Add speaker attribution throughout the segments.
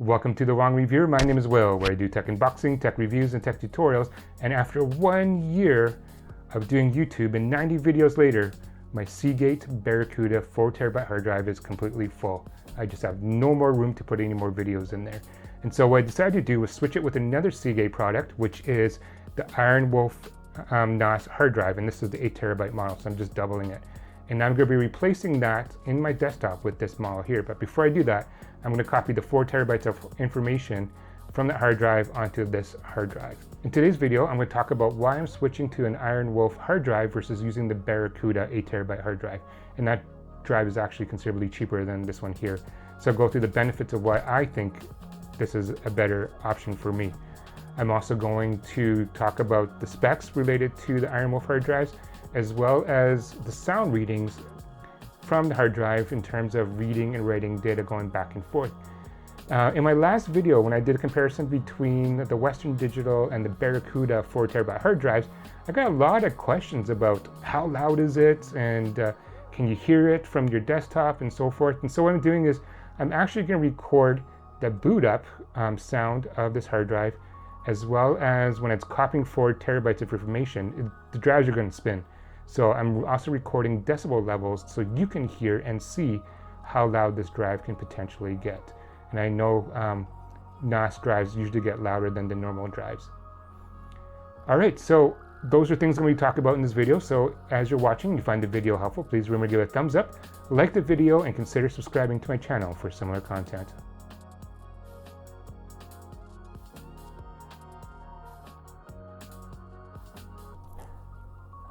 Speaker 1: Welcome to The Wrong Reviewer. My name is Will, where I do tech unboxing, tech reviews, and tech tutorials. And after 1 year of doing YouTube and 90 videos later, my Seagate Barracuda 4TB hard drive is completely full. I just have no more room to put any more videos in there. And so what I decided to do was switch it with another Seagate product, which is the Ironwolf NAS hard drive. And this is the 8TB model, so I'm just doubling it. And I'm going to be replacing that in my desktop with this model here. But before I do that, I'm going to copy the 4 TB of information from the hard drive onto this hard drive. In today's video, I'm going to talk about why I'm switching to an Ironwolf hard drive versus using the Barracuda 8TB hard drive. And that drive is actually considerably cheaper than this one here. So I'll go through the benefits of why I think this is a better option for me. I'm also going to talk about the specs related to the Ironwolf hard drives, as well as the sound readings from the hard drive in terms of reading and writing data going back and forth. In my last video, when I did a comparison between the Western Digital and the Barracuda 4 TB hard drives, I got a lot of questions about how loud is it and can you hear it from your desktop and so forth. And so what I'm doing is I'm actually going to record the boot up sound of this hard drive, as well as when it's copying 4 TB of information, the drives are going to spin. So I'm also recording decibel levels so you can hear and see how loud this drive can potentially get. And I know NAS drives usually get louder than the normal drives. All right, so those are things I'm going to talk about in this video. So as you're watching, you find the video helpful, please remember to give it a thumbs up, like the video, and consider subscribing to my channel for similar content.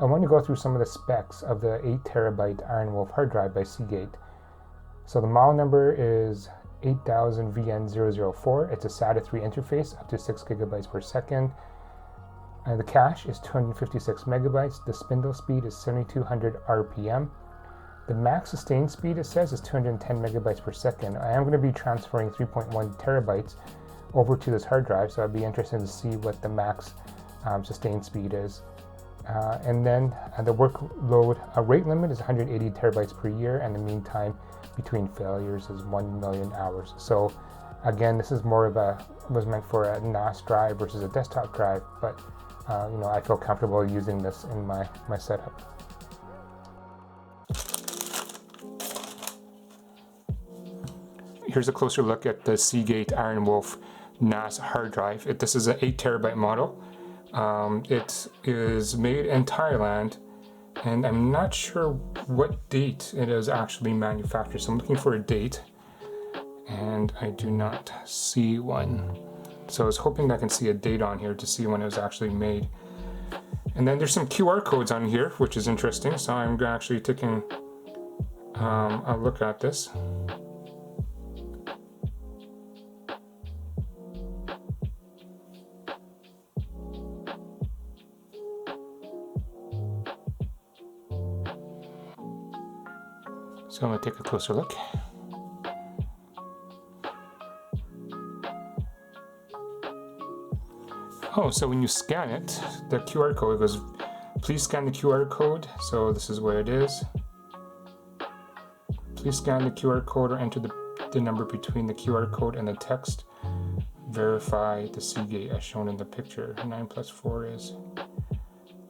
Speaker 1: I want to go through some of the specs of the 8TB Ironwolf hard drive by Seagate. So the model number is 8000VN004. It's a SATA 3 interface up to 6 GB per second. And the cache is 256 megabytes. The spindle speed is 7200 RPM. The max sustained speed, it says, is 210 megabytes per second. I am going to be transferring 3.1 terabytes over to this hard drive, so I'd be interested to see what the max sustained speed is. And then the workload rate limit is 180 terabytes per year, and the mean time between failures is 1 million hours. So again, this is more of was meant for a NAS drive versus a desktop drive, but I feel comfortable using this in my setup. Here's a closer look at the Seagate Ironwolf NAS hard drive. This is an 8TB model. It is made in Thailand, and I'm not sure what date it is actually manufactured, so I'm looking for a date, and I do not see one. So I was hoping I can see a date on here to see when it was actually made. And then there's some QR codes on here, which is interesting, so I'm actually taking a look at this. So I'm going to take a closer look. Oh, so when you scan it, the QR code goes, please scan the QR code. So this is where it is. Please scan the QR code or enter the number between the QR code and the text. Verify the Seagate as shown in the picture. 9 plus 4 is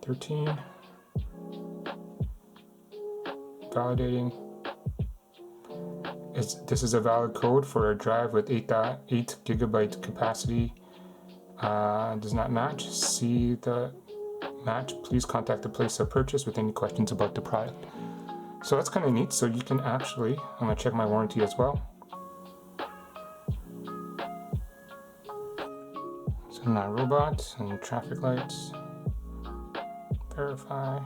Speaker 1: 13. Validating. This is a valid code for a drive with 8 GB capacity. Does not match. See the match. Please contact the place of purchase with any questions about the product. So that's kind of neat. So you can actually, I'm going to check my warranty as well. So not robot and traffic lights. Verify.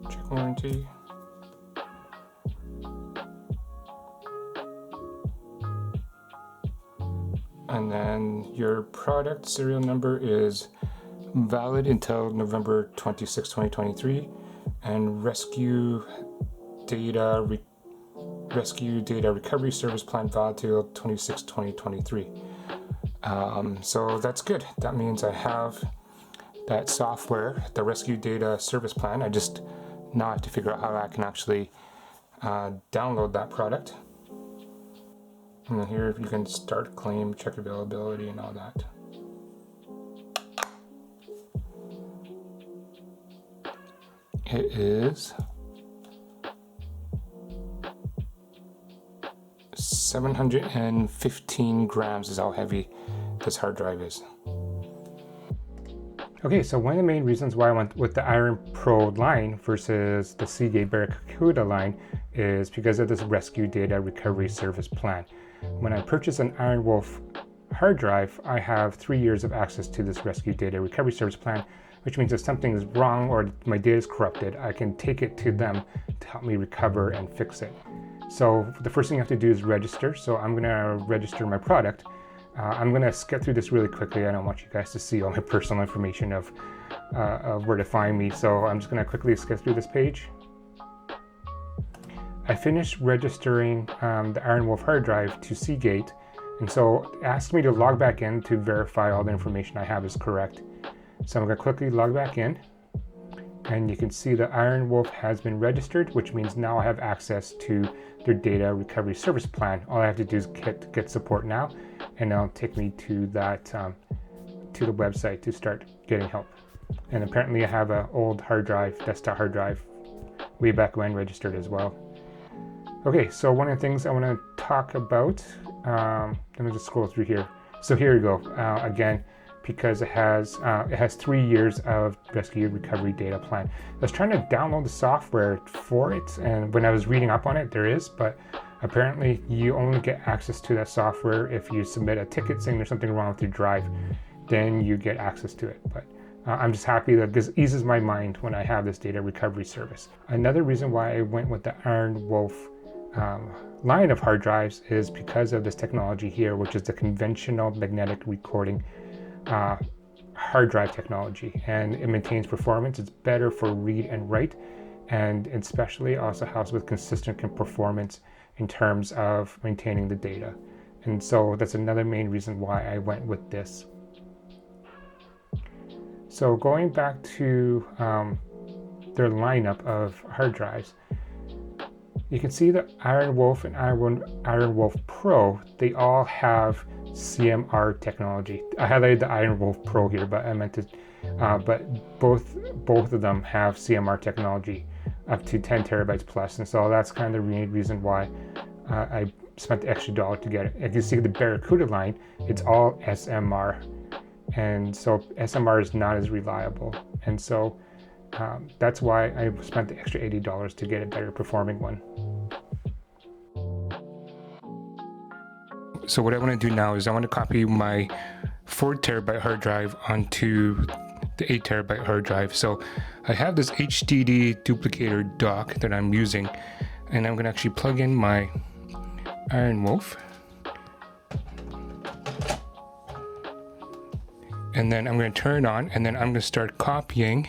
Speaker 1: Check warranty. And then your product serial number is valid until November 26, 2023, and rescue data recovery service plan valid till 26, 2023. So that's good. That means I have that software, the rescue data service plan. I just now have to figure out how I can actually download that product. And then here you can start claim, check availability and all that. It is 715 grams is how heavy this hard drive is. Okay, so one of the main reasons why I went with the Iron Pro line versus the Seagate Barracuda line is because of this rescue data recovery service plan. When I purchase an Ironwolf hard drive, I have 3 years of access to this rescue data recovery service plan, which means if something is wrong or my data is corrupted, I can take it to them to help me recover and fix it. So the first thing you have to do is register. So I'm gonna register my product. I'm gonna skip through this really quickly. I don't want you guys to see all my personal information of where to find me. So I'm just gonna quickly skip through this page. I finished registering the Ironwolf hard drive to Seagate. And so it asked me to log back in to verify all the information I have is correct. So I'm gonna quickly log back in. And you can see the Ironwolf has been registered, which means now I have access to their data recovery service plan. All I have to do is get support now, and it'll take me to that to the website to start getting help. And apparently I have an old hard drive, desktop hard drive, way back when registered as well. Okay, so one of the things I want to talk about, let me just scroll through here. So here we go. Again, because it has 3 years of rescue recovery data plan. I was trying to download the software for it, and when I was reading up on it, there is, but apparently you only get access to that software if you submit a ticket saying there's something wrong with your drive, then you get access to it. But I'm just happy that this eases my mind when I have this data recovery service. Another reason why I went with the Ironwolf line of hard drives is because of this technology here, which is the conventional magnetic recording hard drive technology, and it maintains performance. It's better for read and write, and especially also helps with consistent performance in terms of maintaining the data. And so that's another main reason why I went with this. So going back to their lineup of hard drives, you can see the Ironwolf and Ironwolf Pro, they all have CMR technology. I highlighted the Ironwolf Pro here, but I meant to, but both of them have CMR technology up to 10 terabytes plus, and so that's kind of the main reason why I spent the extra $1 to get it. As you see, the Barracuda line, it's all SMR, and so SMR is not as reliable, and so that's why I spent the extra $80 to get a better performing one. So what I want to do now is I want to copy my 4 terabyte hard drive onto the 8 terabyte hard drive. So I have this HDD duplicator dock that I'm using, and I'm going to actually plug in my Ironwolf. And then I'm going to turn it on, and then I'm going to start copying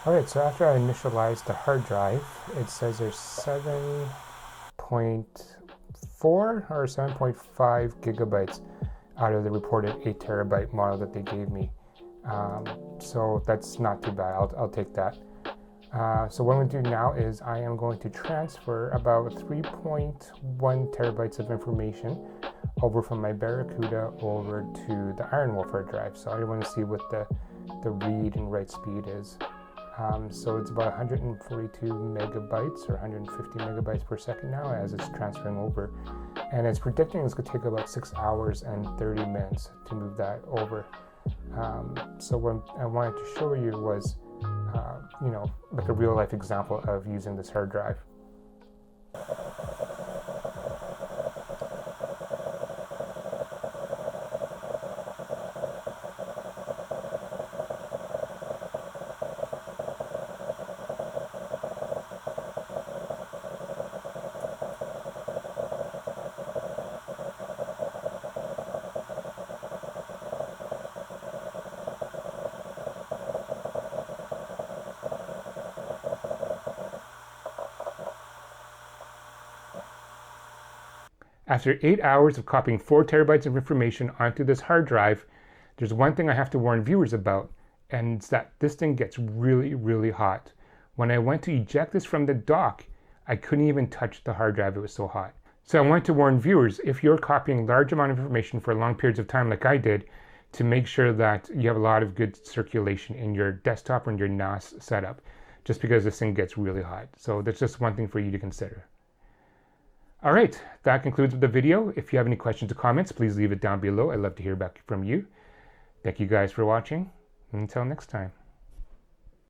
Speaker 1: Alright, so after I initialize the hard drive, it says there's 7.4 or 7.5 gigabytes out of the reported 8 terabyte model that they gave me. So that's not too bad. I'll take that. So what I'm going to do now is I am going to transfer about 3.1 terabytes of information over from my Barracuda over to the Ironwolf hard drive. So I want to see what the read and write speed is. So it's about 142 megabytes or 150 megabytes per second now as it's transferring over. And it's predicting it's going to take about 6 hours and 30 minutes to move that over. So what I wanted to show you was, like a real life example of using this hard drive. After 8 hours of copying 4 terabytes of information onto this hard drive, there's one thing I have to warn viewers about, and it's that this thing gets really, really hot. When I went to eject this from the dock, I couldn't even touch the hard drive, it was so hot. So I want to warn viewers, if you're copying large amount of information for long periods of time like I did, to make sure that you have a lot of good circulation in your desktop or in your NAS setup, just because this thing gets really hot. So that's just one thing for you to consider. All right, that concludes the video. If you have any questions or comments, please leave it down below. I'd love to hear back from you. Thank you guys for watching. Until next time.